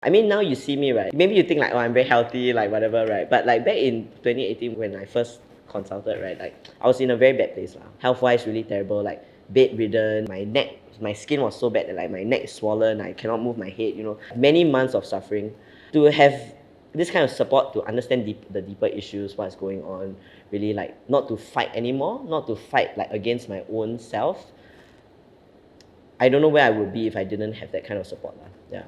I mean, now you see me, right? Maybe you think like, oh, I'm very healthy, like whatever, right? But like back in 2018 when I first consulted, right? Like I was in a very bad place, lah. Health-wise, really terrible, like bedridden. My neck, my skin was so bad that like my neck is swollen. I cannot move my head. Many months of suffering. To have this kind of support to understand the deeper issues, what's going on, really like not to fight anymore, not to fight like against my own self. I don't know where I would be if I didn't have that kind of support, lah. Yeah.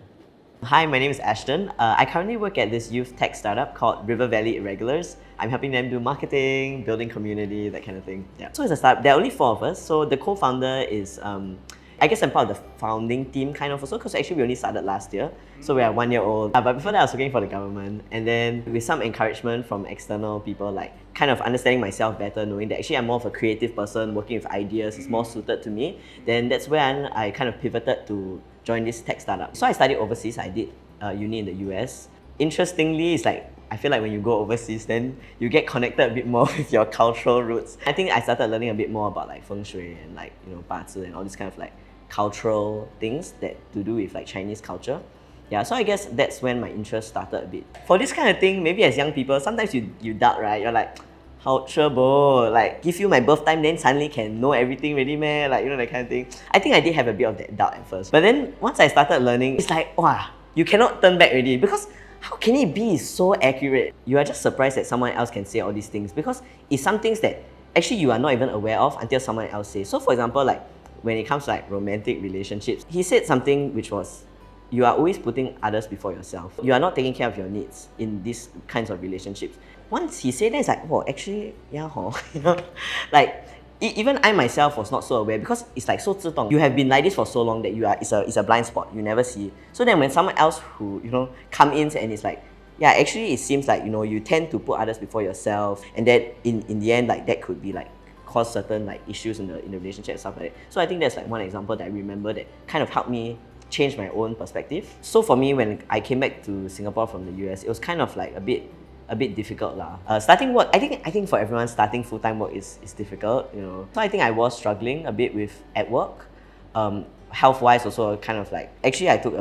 Hi, my name is Ashton. I currently work at this youth tech startup called River Valley Irregulars. I'm helping them do marketing, building community, that kind of thing. Yeah. So it's a startup. There are only 4 of us. So the co-founder is, I guess I'm part of the founding team kind of also, because actually we only started last year. So we are 1 year old. But before that, I was working for the government. And then with some encouragement from external people, like kind of understanding myself better, knowing that actually I'm more of a creative person, working with ideas is more suited to me, then that's when I kind of pivoted to join this tech startup. So I studied overseas. I did uni in the US. Interestingly, it's like I feel like when you go overseas, then you get connected a bit more with your cultural roots. I think I started learning a bit more about like feng shui and like Bazi and all these kind of like cultural things that to do with like Chinese culture. Yeah, so I guess that's when my interest started a bit. For this kind of thing, maybe as young people, sometimes you doubt, right? You're like, how trouble, like give you my birth time, then suddenly can know everything already, man, like that kind of thing. I think I did have a bit of that doubt at first. But then once I started learning, it's like, wow, you cannot turn back already, because how can it be so accurate? You are just surprised that someone else can say all these things, because it's some things that actually you are not even aware of until someone else says. So for example, like when it comes to like romantic relationships, he said something which was, you are always putting others before yourself. You are not taking care of your needs in these kinds of relationships. Once he said that, it's like, oh, actually, yeah, like even I myself was not so aware, because it's like so 自动. You have been like this for so long that it's a blind spot. You never see. So then when someone else who come in and it's like, yeah, actually it seems like you tend to put others before yourself, and that in the end like that could be like cause certain like issues in the relationship and stuff like that. So I think that's like one example that I remember that kind of helped me change my own perspective. So for me, when I came back to Singapore from the US, it was kind of like a bit difficult lah. Starting work, I think for everyone, starting full-time work is difficult, So I think I was struggling a bit with at work. Health-wise also kind of like, actually I took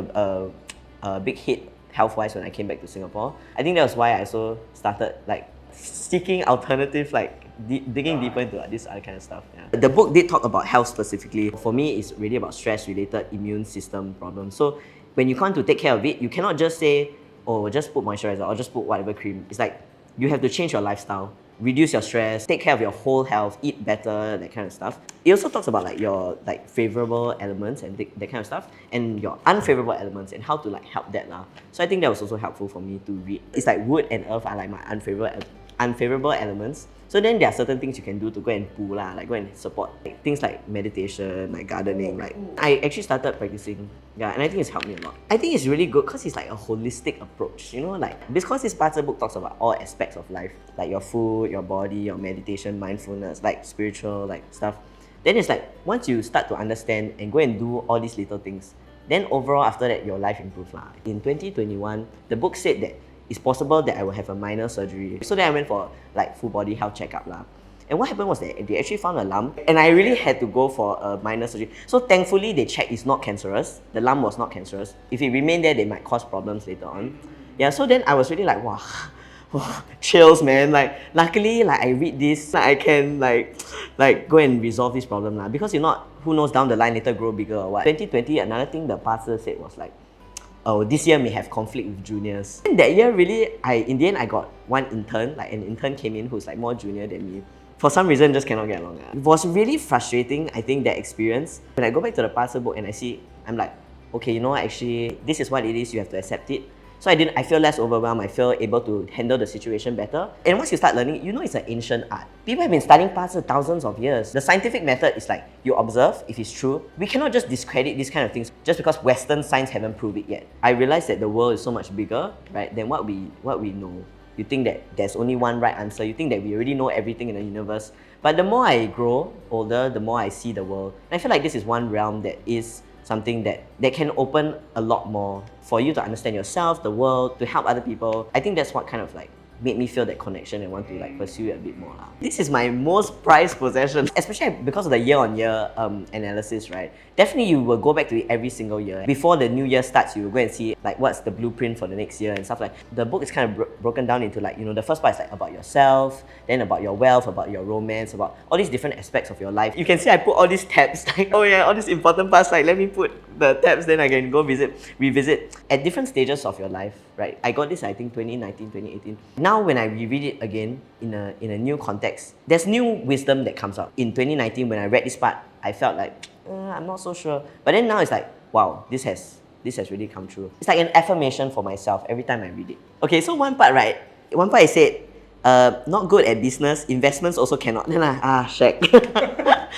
a big hit health-wise when I came back to Singapore. I think that was why I also started like seeking alternative, like digging deeper into this other kind of stuff. Yeah. The book did talk about health specifically. For me, it's really about stress-related immune system problems. So when you come to take care of it, you cannot just say, oh, just put moisturizer or just put whatever cream. It's like you have to change your lifestyle, reduce your stress, take care of your whole health, eat better, that kind of stuff. It also talks about like your like favorable elements and that kind of stuff, and your unfavorable elements and how to like help that lah. So I think that was also helpful for me to read. It's like wood and earth are like my unfavorable elements. So then there are certain things you can do to go and pull lah, like go and support like, things like meditation, like gardening. Like I actually started practicing, yeah, and I think it's helped me a lot. I think it's really good because it's like a holistic approach, like because this Bazi book talks about all aspects of life, like your food, your body, your meditation, mindfulness, like spiritual like stuff. Then it's like once you start to understand and go and do all these little things, then overall after that your life improves lah. In 2021, the book said that it's possible that I will have a minor surgery. So then I went for like full body health checkup lah. And what happened was that they actually found a lump, and I really had to go for a minor surgery. So thankfully they checked it's not cancerous. The lump was not cancerous. If it remained there, they might cause problems later on. Yeah, so then I was really like, wow, chills, man. Like luckily, like I read this, like I can like go and resolve this problem lah. Because if not, who knows, down the line later grow bigger or what. 2020, another thing the pastor said was like, oh, this year may have conflict with juniors. And that year really, in the end I got one intern, like an intern came in who's like more junior than me. For some reason, just cannot get along. It was really frustrating, I think, that experience. When I go back to the pastor book and I'm like, okay, actually, this is what it is, you have to accept it. So I feel less overwhelmed, I feel able to handle the situation better. And once you start learning, it's an ancient art. People have been studying Bazi thousands of years. The scientific method is like, you observe, if it's true. We cannot just discredit these kind of things just because Western science haven't proved it yet. I realized that the world is so much bigger, right, than what we know. You think that there's only one right answer. You think that we already know everything in the universe. But the more I grow older, the more I see the world. And I feel like this is one realm that is something that can open a lot more for you to understand yourself, the world, to help other people. I think that's what kind of like made me feel that connection and want to like pursue it a bit more. This is my most prized possession, especially because of the year-on-year analysis, right? Definitely you will go back to it every single year. Before the new year starts, you will go and see like what's the blueprint for the next year and stuff like that. The book is kind of broken down into like, the first part is like about yourself, then about your wealth, about your romance, about all these different aspects of your life. You can see I put all these tabs, like, oh yeah, all these important parts, like let me put the tabs, then I can go revisit at different stages of your life, right? I got this, I think, 2019, 2018. Now when I reread it again in a new context, there's new wisdom that comes out. In 2019, when I read this part, I felt like, I'm not so sure. But then now it's like, wow, this has really come true. It's like an affirmation for myself every time I read it. Okay, so one part I said, not good at business, investments also cannot. Then shag.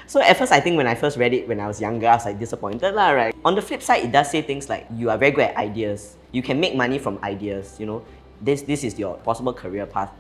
So at first, I think when I first read it when I was younger, I was like disappointed lah, right? On the flip side, it does say things like, you are very good at ideas. You can make money from ideas, This is your possible career path.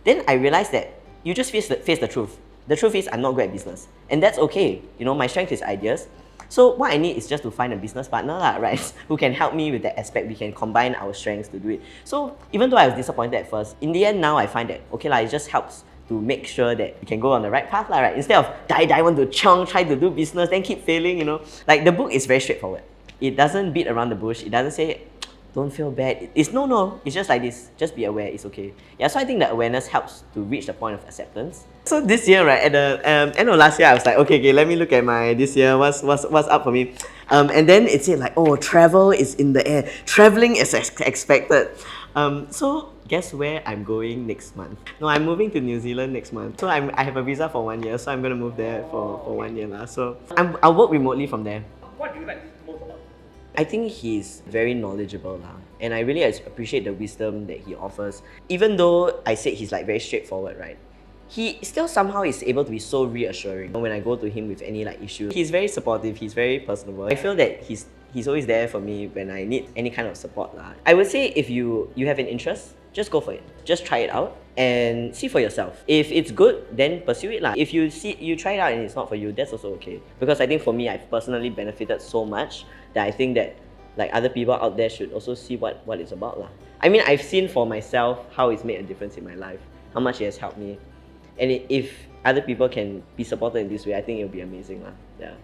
Then I realized that you just face the truth. The truth is I'm not good at business. And that's okay. My strength is ideas. So what I need is just to find a business partner lah, right? Who can help me with that aspect. We can combine our strengths to do it. So even though I was disappointed at first, in the end now I find that, okay lah, it just helps to make sure that you can go on the right path lah, right? Instead of die want to try to do business, then keep failing, Like the book is very straightforward. It doesn't beat around the bush. It doesn't say, don't feel bad. It's no. It's just like this. Just be aware. It's okay. Yeah, so I think that awareness helps to reach the point of acceptance. So this year, right, at the end of last year, I was like, okay, let me look at my this year. What's up for me? And then it said like, oh, travel is in the air. Traveling is expected. So guess where I'm going next month? No, I'm moving to New Zealand next month. So I have a visa for 1 year, so I'm gonna move there for 1 year lah. So I'll work remotely from there. What do you like most about him? I think he's very knowledgeable lah, and I really appreciate the wisdom that he offers. Even though I said he's like very straightforward, right? He still somehow is able to be so reassuring. When I go to him with any like issues, he's very supportive. He's very personable. I feel that he's always there for me when I need any kind of support lah. I would say if you have an interest, just go for it. Just try it out and see for yourself. If it's good, then pursue it lah. If you try it out and it's not for you, that's also okay. Because I think for me, I've personally benefited so much that I think that like other people out there should also see what it's about lah. I mean, I've seen for myself how it's made a difference in my life, how much it has helped me. And if other people can be supported in this way, I think it'll be amazing lah. Yeah.